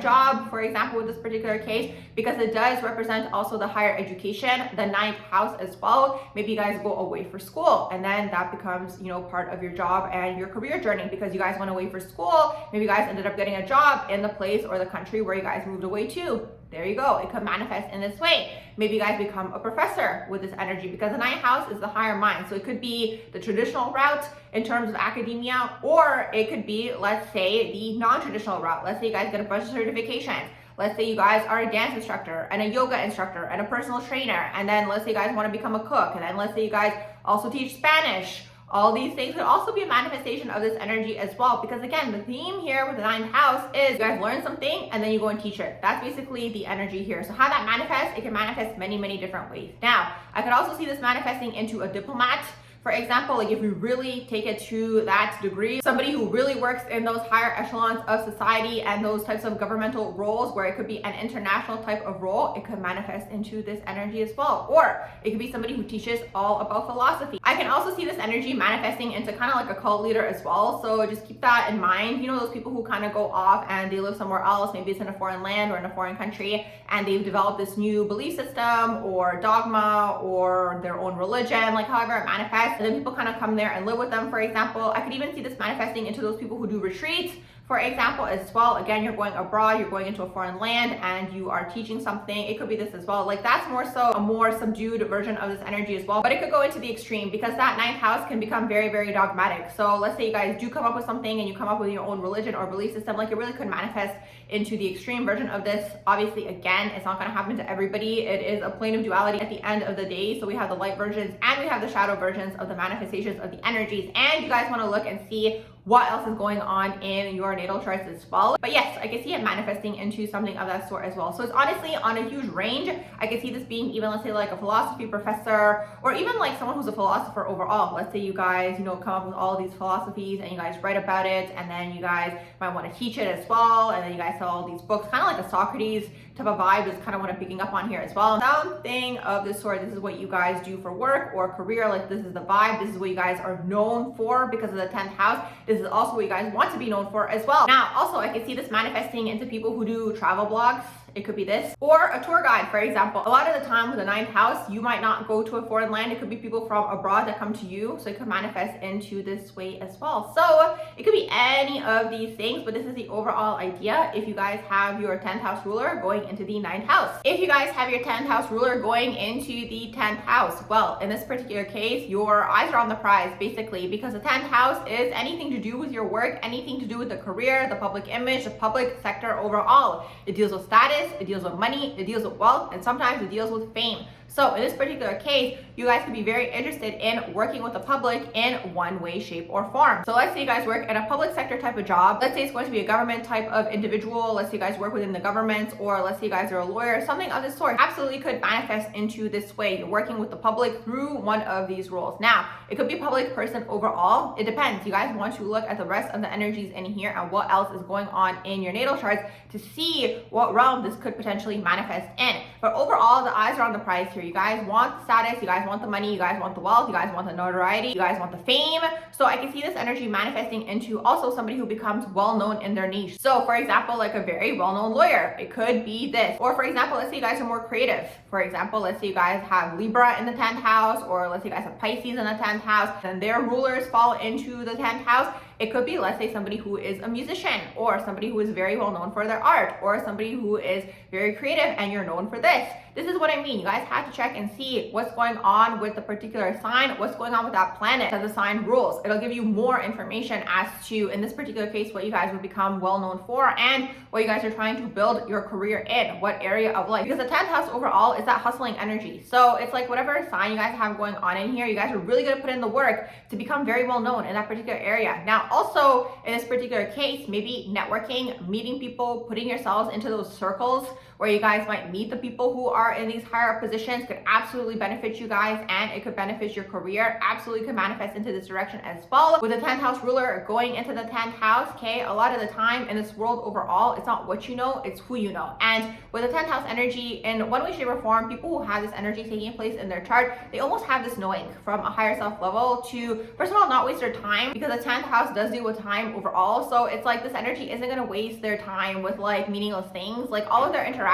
Speaker 1: job, for example, with this particular case, because it does represent also the higher education, the 9th house as well. Maybe you guys go away for school, and then that becomes, you know, part of your job and your career journey, because you guys went away for school. Maybe you guys ended up getting a job in the place or the country where you guys moved away to. There you go. It could manifest in this way. Maybe you guys become a professor with this energy, because the 9th house is the higher mind. So it could be the traditional route in terms of academia, or it could be, let's say, the non-traditional route. Let's say you guys get a bunch of certifications. Let's say you guys are a dance instructor and a yoga instructor and a personal trainer. And then let's say you guys want to become a cook. And then let's say you guys also teach Spanish. All these things could also be a manifestation of this energy as well, because again, the theme here with the 9th house is you guys learn something and then you go and teach it. That's basically the energy here. So how that manifests, it can manifest many different ways. Now, I could also see this manifesting into a diplomat. For example, like if we really take it to that degree, somebody who really works in those higher echelons of society and those types of governmental roles where it could be an international type of role, it could manifest into this energy as well. Or it could be somebody who teaches all about philosophy. I can also see this energy manifesting into kind of like a cult leader as well. So just keep that in mind. You know, those people who kind of go off and they live somewhere else, maybe it's in a foreign land or in a foreign country, and they've developed this new belief system or dogma or their own religion, like however it manifests. And then people kind of come there and live with them, for example. I could even see this manifesting into those people who do retreats, for example, as well. Again, you're going abroad, you're going into a foreign land and you are teaching something. It could be this as well. Like that's more so a more subdued version of this energy as well, but it could go into the extreme because that ninth house can become very, very dogmatic. So let's say you guys do come up with something and you come up with your own religion or belief system, like it really could manifest into the extreme version of this. Obviously, again, it's not going to happen to everybody. It is a plane of duality at the end of the day. So we have the light versions and we have the shadow versions of the manifestations of the energies. And you guys want to look and see what else is going on in your natal charts as well. But yes, I can see it manifesting into something of that sort as well. So it's honestly on a huge range. I can see this being even, let's say, like a philosophy professor, or even like someone who's a philosopher overall. Let's say you guys, you know, come up with all these philosophies and you guys write about it, and then you guys might want to teach it as well, and then you guys sell all these books, kind of like a Socrates type of vibe is kind of what I'm picking up on here as well. Something of this sort. This is what you guys do for work or career. Like this is the vibe. This is what you guys are known for because of the 10th house. This is also what you guys want to be known for as well. Now, also, I can see this manifesting into people who do travel blogs. It could be this, or a tour guide, for example. A lot of the time with the ninth house, you might not go to a foreign land. It could be people from abroad that come to you. So it could manifest into this way as well. So it could be any of these things, but this is the overall idea. If you guys have your 10th house ruler going into the ninth house. If you guys have your 10th house ruler going into the 10th house, well, in this particular case, your eyes are on the prize, basically, because the 10th house is anything to do with your work, anything to do with the career, the public image, the public sector overall. It deals with status, it deals with money, it deals with wealth, and sometimes it deals with fame. So in this particular case, you guys could be very interested in working with the public in one way, shape, or form. So let's say you guys work in a public sector type of job. Let's say it's going to be a government type of individual. Let's say you guys work within the government, or let's say you guys are a lawyer, something of this sort. Absolutely could manifest into this way. You're working with the public through one of these roles. Now, it could be a public person overall. It depends. You guys want to look at the rest of the energies in here and what else is going on in your natal charts to see what realm this could potentially manifest in. But overall, the eyes are on the prize here. You guys want the status, you guys want the money, you guys want the wealth, you guys want the notoriety, you guys want the fame. So I can see this energy manifesting into also somebody who becomes well known in their niche. So for example, like a very well-known lawyer, it could be this. Or for example, let's say you guys are more creative. For example, let's say you guys have Libra in the 10th house, or let's say you guys have Pisces in the 10th house, and their rulers fall into the 10th house. It could be, let's say, somebody who is a musician, or somebody who is very well known for their art, or somebody who is very creative and you're known for this. This is what I mean. You guys have to check and see what's going on with the particular sign, what's going on with that planet that the sign rules. It'll give you more information as to, in this particular case, what you guys would become well known for and what you guys are trying to build your career in, what area of life. Because the 10th house overall is that hustling energy. So it's like whatever sign you guys have going on in here, you guys are really going to put in the work to become very well known in that particular area. Now, also in this particular case, maybe networking, meeting people, putting yourselves into those circles where you guys might meet the people who are in these higher positions could absolutely benefit you guys, and it could benefit your career. Absolutely could manifest into this direction as well. With the 10th house ruler going into the 10th house, okay, a lot of the time in this world overall, it's not what you know, it's who you know. And with the 10th house energy, in one way, shape, or form, people who have this energy taking place in their chart, they almost have this knowing from a higher self level to, first of all, not waste their time, because the 10th house does deal with time overall. So it's like this energy isn't going to waste their time with like meaningless things. Like all of their interactions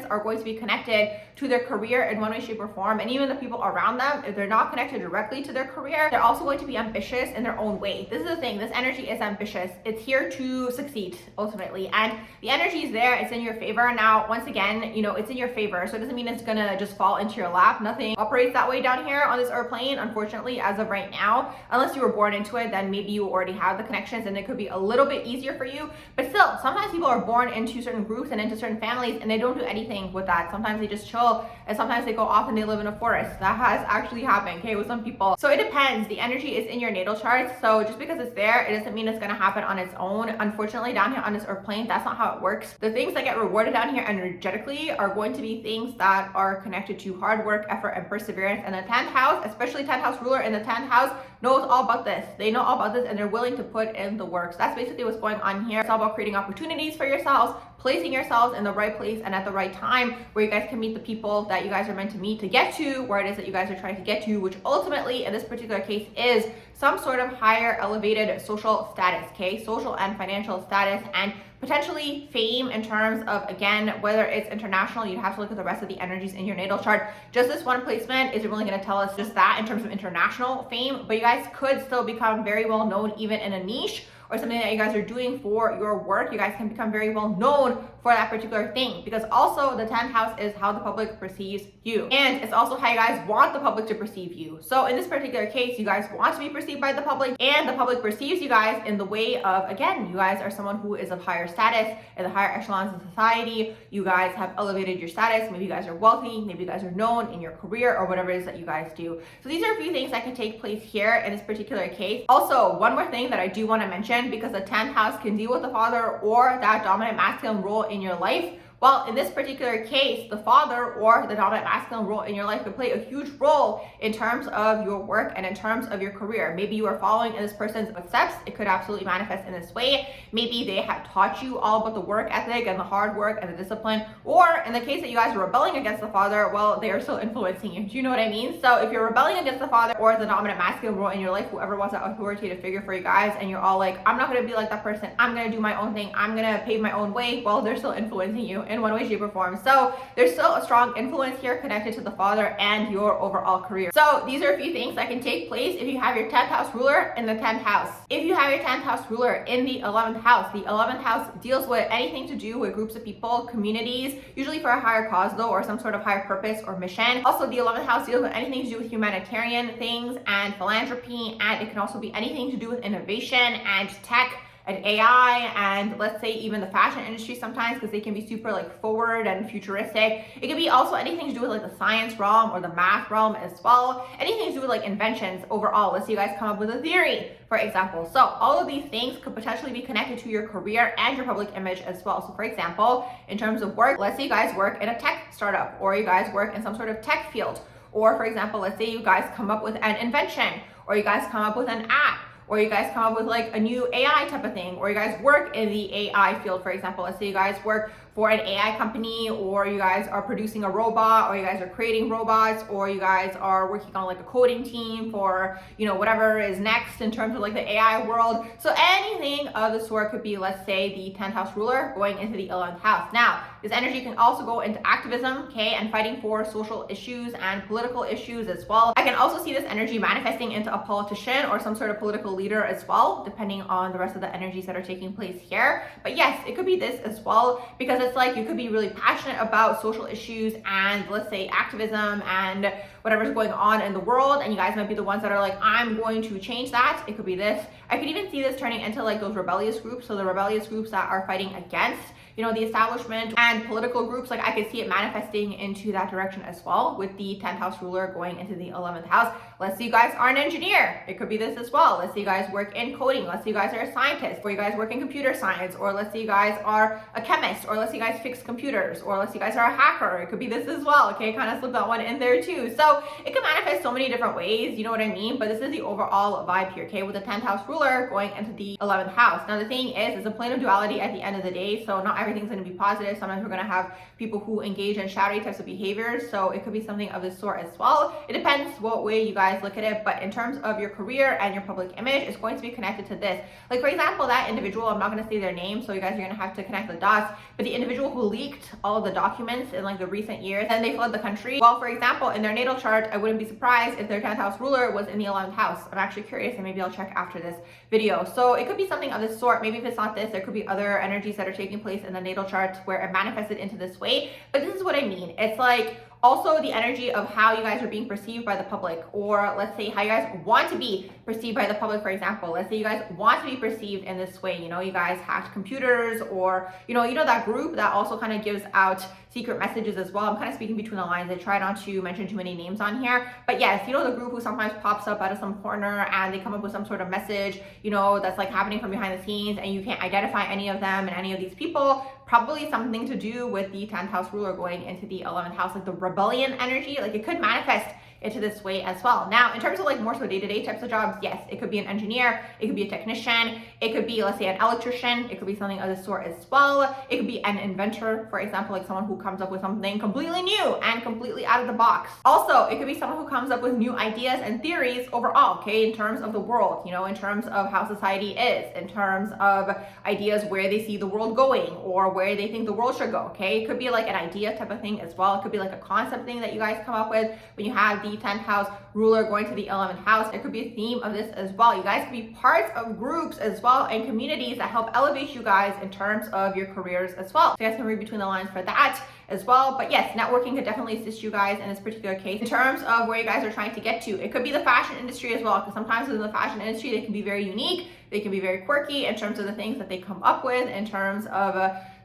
Speaker 1: are going to be connected to their career in one way, shape, or form. And even the people around them, if they're not connected directly to their career, they're also going to be ambitious in their own way. This is the thing. This energy is ambitious. It's here to succeed ultimately. And the energy is there. It's in your favor. Now, once again, you know, it's in your favor. So it doesn't mean it's going to just fall into your lap. Nothing operates that way down here on this earth plane, unfortunately, as of right now. Unless you were born into it, then maybe you already have the connections and it could be a little bit easier for you. But still, sometimes people are born into certain groups and into certain families and they don't do anything with that. Sometimes they just chill and sometimes they go off and they live in a forest. That has actually happened, okay, with some people. So it depends. The energy is in your natal chart. So just because it's there, it doesn't mean it's going to happen on its own. Unfortunately, down here on this earth plane, that's not how it works. The things that get rewarded down here energetically are going to be things that are connected to hard work, effort, and perseverance. And the 10th house, especially 10th house ruler in the 10th house, knows all about this. They know all about this and they're willing to put in the work. So that's basically what's going on here. It's all about creating opportunities for yourselves, placing yourselves in the right place and at the right time where you guys can meet the people that you guys are meant to meet to get to where it is that you guys are trying to get to, which ultimately in this particular case is some sort of higher elevated social status, okay? Social and financial status, and potentially fame in terms of, again, whether it's international. You have to look at the rest of the energies in your natal chart. Just this one placement isn't really going to tell us just that in terms of international fame, but you guys could still become very well known even in a niche or something that you guys are doing for your work, you guys can become very well known for that particular thing, because also the 10th house is how the public perceives you, and it's also how you guys want the public to perceive you. So in this particular case, you guys want to be perceived by the public, and the public perceives you guys in the way of, again, you guys are someone who is of higher status in the higher echelons of society. You guys have elevated your status. Maybe you guys are wealthy, maybe you guys are known in your career or whatever it is that you guys do. So these are a few things that can take place here in this particular case. Also, one more thing that I do want to mention, because the 10th house can deal with the father or that dominant masculine role in your life. Well, in this particular case, the father or the dominant masculine role in your life could play a huge role in terms of your work and in terms of your career. Maybe you are following in this person's footsteps. It could absolutely manifest in this way. Maybe they have taught you all about the work ethic and the hard work and the discipline. Or in the case that you guys are rebelling against the father, well, they are still influencing you. Do you know what I mean? So if you're rebelling against the father or the dominant masculine role in your life, whoever was that authoritative figure for you guys, and you're all like, I'm not going to be like that person. I'm going to do my own thing. I'm going to pave my own way. Well, they're still influencing you in one way, shape, or form. So there's still a strong influence here connected to the father and your overall career. So these are a few things that can take place if you have your 10th house ruler in the 10th house. If you have your 10th house ruler in the 11th house deals with anything to do with groups of people, communities, usually for a higher cause though, or some sort of higher purpose or mission. Also, the 11th house deals with anything to do with humanitarian things and philanthropy, and it can also be anything to do with innovation and tech and AI, and let's say even the fashion industry sometimes, because they can be super like forward and futuristic. It could be also anything to do with like the science realm or the math realm as well. Anything to do with like inventions overall. Let's say you guys come up with a theory, for example. So all of these things could potentially be connected to your career and your public image as well. So for example, in terms of work, let's say you guys work in a tech startup, or you guys work in some sort of tech field. Or for example, let's say you guys come up with an invention, or you guys come up with an app, or you guys come up with like a new AI type of thing, or you guys work in the AI field, for example. Let's say you guys work for an AI company, or you guys are producing a robot, or you guys are creating robots, or you guys are working on like a coding team for, you know, whatever is next in terms of like the AI world. So anything of the sort could be, let's say, the 10th house ruler going into the 11th house. Now, this energy can also go into activism, okay, and fighting for social issues and political issues as well. I can also see this energy manifesting into a politician or some sort of political leader as well, depending on the rest of the energies that are taking place here. But yes, it could be this as well, because it's like you could be really passionate about social issues and, let's say, activism and whatever's going on in the world, and you guys might be the ones that are like, I'm going to change that. It could be this. I could even see this turning into like those rebellious groups. So the rebellious groups that are fighting against, you know, the establishment, and political groups. Like I could see it manifesting into that direction as well, with the 10th house ruler going into the 11th house. Let's say you guys are an engineer. It could be this as well. Let's say you guys work in coding. Let's say you guys are a scientist, or you guys work in computer science, or let's say you guys are a chemist, or let's say you guys fix computers, or let's say you guys are a hacker. It could be this as well. Okay, kind of slip that one in there too. So it could manifest so many different ways, you know what I mean? But this is the overall vibe here, okay, with the 10th house ruler going into the 11th house. Now the thing is, it's a plane of duality at the end of the day, so not everything's going to be positive. Sometimes we're going to have people who engage in shadowy types of behaviors, so it could be something of this sort as well. It depends what way you guys look at it, but in terms of your career and your public image, it's going to be connected to this. Like for example, that individual, I'm not going to say their name, so you guys are going to have to connect the dots, but the individual who leaked all of the documents in like the recent years and they fled the country, well, for example, in their natal chart, I wouldn't be surprised if their 10th house ruler was in the 11th house. I'm actually curious, and maybe I'll check after this video. So it could be something of this sort. Maybe if it's not this, there could be other energies that are taking place in the natal chart where it manifested into this way. But this is what I mean. It's like also the energy of how you guys are being perceived by the public, or let's say how you guys want to be perceived by the public. For example, let's say you guys want to be perceived in this way, you know, you guys hacked computers, or you know that group that also kind of gives out secret messages as well. I'm kind of speaking between the lines. I try not to mention too many names on here, but yes, you know, the group who sometimes pops up out of some corner and they come up with some sort of message, you know, that's like happening from behind the scenes, and you can't identify any of them and any of these people. Probably something to do with the 10th house ruler going into the 11th house, like the rebellion energy. Like it could manifest into this way as well. Now, in terms of like more so day-to-day types of jobs, yes, it could be an engineer, it could be a technician, it could be, let's say, an electrician, it could be something of this sort as well. It could be an inventor, for example, like someone who comes up with something completely new and completely out of the box. Also, it could be someone who comes up with new ideas and theories overall, okay, in terms of the world, you know, in terms of how society is, in terms of ideas where they see the world going or where they think the world should go, okay? It could be like an idea type of thing as well. It could be like a concept thing that you guys come up with when you have the 10th house ruler going to the 11th house. There could be a theme of this as well. You guys could be parts of groups as well and communities that help elevate you guys in terms of your careers as well. So you guys can read between the lines for that as well. But yes, networking could definitely assist you guys in this particular case in terms of where you guys are trying to get to. It could be the fashion industry as well, because sometimes within the fashion industry, they can be very unique. They can be very quirky in terms of the things that they come up with, in terms of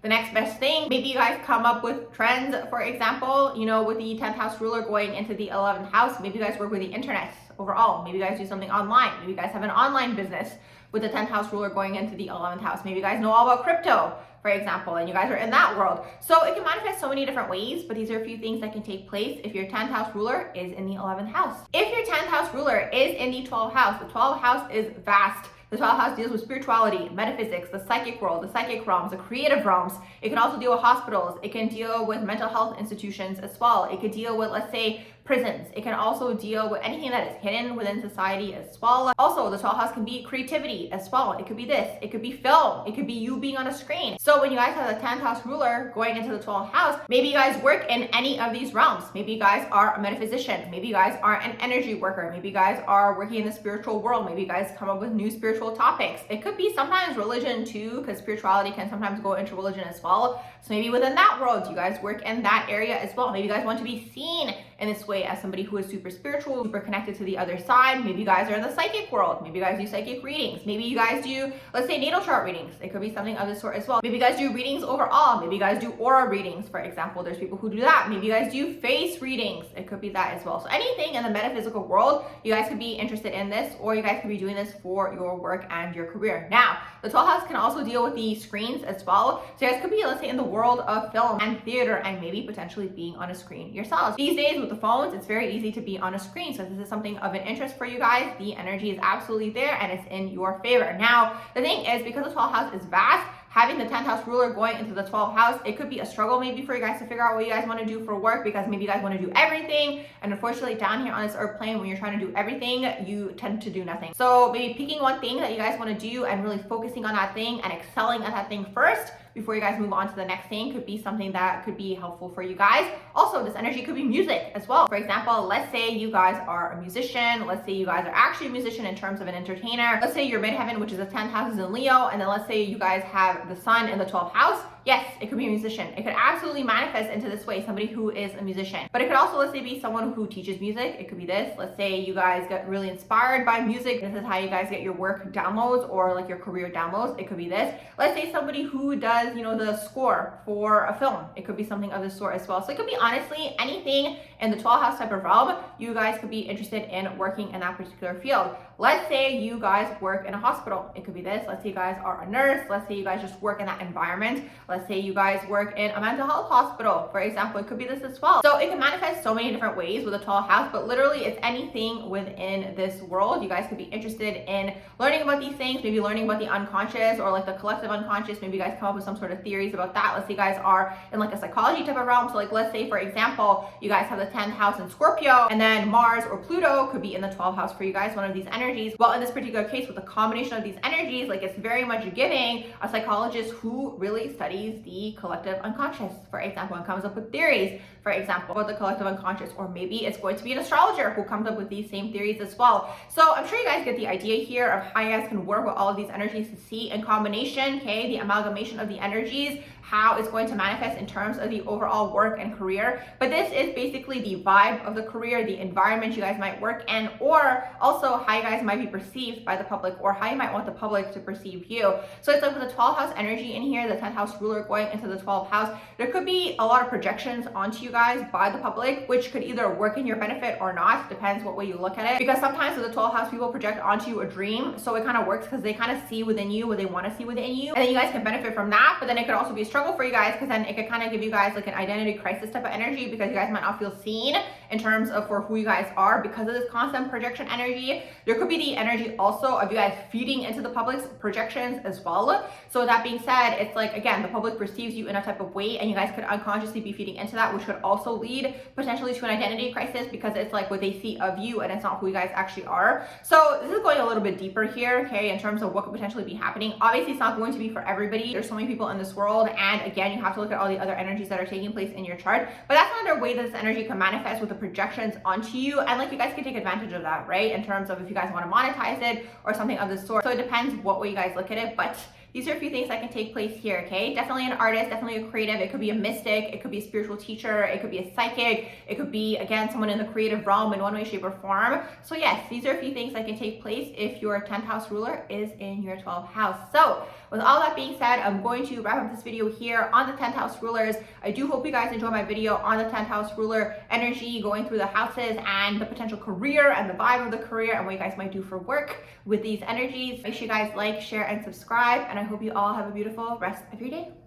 Speaker 1: the next best thing. Maybe you guys come up with trends, for example, you know, with the 10th house ruler going into the 11th house. Maybe you guys work with the internet overall. Maybe you guys do something online. Maybe you guys have an online business with the 10th house ruler going into the 11th house. Maybe you guys know all about crypto, for example, and you guys are in that world. So it can manifest so many different ways, but these are a few things that can take place if your 10th house ruler is in the 11th house. If your 10th house ruler is in the 12th house, the 12th house is vast. The 12th house deals with spirituality, metaphysics, the psychic world, the psychic realms, the creative realms. It can also deal with hospitals. It can deal with mental health institutions as well. It could deal with, let's say, prisons. It can also deal with anything that is hidden within society as well. Also, the 12th house can be creativity as well. It could be this. It could be film. It could be you being on a screen. So when you guys have the 10th house ruler going into the 12th house, maybe you guys work in any of these realms. Maybe you guys are a metaphysician. Maybe you guys are an energy worker. Maybe you guys are working in the spiritual world. Maybe you guys come up with new spiritual topics. It could be sometimes religion too, because spirituality can sometimes go into religion as well. So maybe within that world, you guys work in that area as well. Maybe you guys want to be seen in this way as somebody who is super spiritual, super connected to the other side. Maybe you guys are in the psychic world. Maybe you guys do psychic readings. Maybe you guys do, let's say, natal chart readings. It could be something of this sort as well. Maybe you guys do readings overall. Maybe you guys do aura readings, for example. There's people who do that. Maybe you guys do face readings. It could be that as well. So anything in the metaphysical world, you guys could be interested in this, or you guys could be doing this for your work and your career. Now, the 12th house can also deal with the screens as well. So you guys could be, let's say, in the world of film and theater, and maybe potentially being on a screen yourselves. These days with the phones, it's very easy to be on a screen. So if this is something of an interest for you guys, the energy is absolutely there and it's in your favor. Now, the thing is, because the 12th house is vast, having the 10th house ruler going into the 12th house, it could be a struggle maybe for you guys to figure out what you guys want to do for work, because maybe you guys want to do everything. And unfortunately, down here on this earth plane, when you're trying to do everything, you tend to do nothing. So maybe picking one thing that you guys want to do and really focusing on that thing and excelling at that thing first before you guys move on to the next thing could be something that could be helpful for you guys. Also, this energy could be music as well. For example, let's say you guys are a musician. Let's say you guys are actually a musician in terms of an entertainer. Let's say your midheaven, which is the 10th house, is in Leo, and then let's say you guys have the sun in the 12th house. Yes, it could be a musician. It could absolutely manifest into this way, somebody who is a musician. But it could also, let's say, be someone who teaches music. It could be this. Let's say you guys get really inspired by music. This is how you guys get your work downloads or like your career downloads. It could be this. Let's say somebody who does, you know, the score for a film. It could be something of this sort as well. So it could be honestly anything in the 12th house type of realm. You guys could be interested in working in that particular field. Let's say you guys work in a hospital. It could be this. Let's say you guys are a nurse. Let's say you guys just work in that environment. Let's say you guys work in a mental health hospital, for example. It could be this as well. So it can manifest so many different ways with a 12th house, but literally it's anything within this world. You guys could be interested in learning about these things, maybe learning about the unconscious or like the collective unconscious. Maybe you guys come up with some sort of theories about that. Let's say you guys are in like a psychology type of realm. So like, let's say, for example, you guys have the 10th house in Scorpio, and then Mars or Pluto could be in the 12th house for you guys, one of these energies. Well, in this particular case, with the combination of these energies, like it's very much giving a psychologist who really studies the collective unconscious, for example, and comes up with theories, for example, about the collective unconscious. Or maybe it's going to be an astrologer who comes up with these same theories as well. So I'm sure you guys get the idea here of how you guys can work with all of these energies to see in combination, okay, the amalgamation of the energies, how it's going to manifest in terms of the overall work and career. But this is basically the vibe of the career, the environment you guys might work in, or also how you guys might be perceived by the public, or how you might want the public to perceive you. So it's like with the 12th house energy in here, the 10th house ruler going into the 12th house, there could be a lot of projections onto you guys by the public, which could either work in your benefit or not, depends what way you look at it. Because sometimes with the 12th house, people project onto you a dream, so it kind of works because they kind of see within you what they want to see within you, and then you guys can benefit from that. But then it could also be a struggle for you guys, because then it could kind of give you guys like an identity crisis type of energy, because you guys might not feel seen in terms of for who you guys are because of this constant projection energy. There could could be the energy also of you guys feeding into the public's projections as well. So with that being said, it's like, again, the public perceives you in a type of way, and you guys could unconsciously be feeding into that, which could also lead potentially to an identity crisis, because it's like what they see of you and it's not who you guys actually are. So this is going a little bit deeper here, okay, in terms of what could potentially be happening. Obviously, it's not going to be for everybody. There's so many people in this world, and again, you have to look at all the other energies that are taking place in your chart. But that's another way that this energy can manifest, with the projections onto you, and like you guys can take advantage of that, right? In terms of if you guys want to monetize it or something of the sort. So it depends what way you guys look at it, but these are a few things that can take place here, okay? Definitely an artist, definitely a creative. It could be a mystic, it could be a spiritual teacher, it could be a psychic, it could be, again, someone in the creative realm in one way, shape, or form. So yes, these are a few things that can take place if your 10th house ruler is in your 12th house. So with all that being said, I'm going to wrap up this video here on the 10th house rulers. I do hope you guys enjoy my video on the 10th house ruler energy, going through the houses and the potential career and the vibe of the career and what you guys might do for work with these energies. Make sure you guys like, share, and subscribe, and I hope you all have a beautiful rest of your day.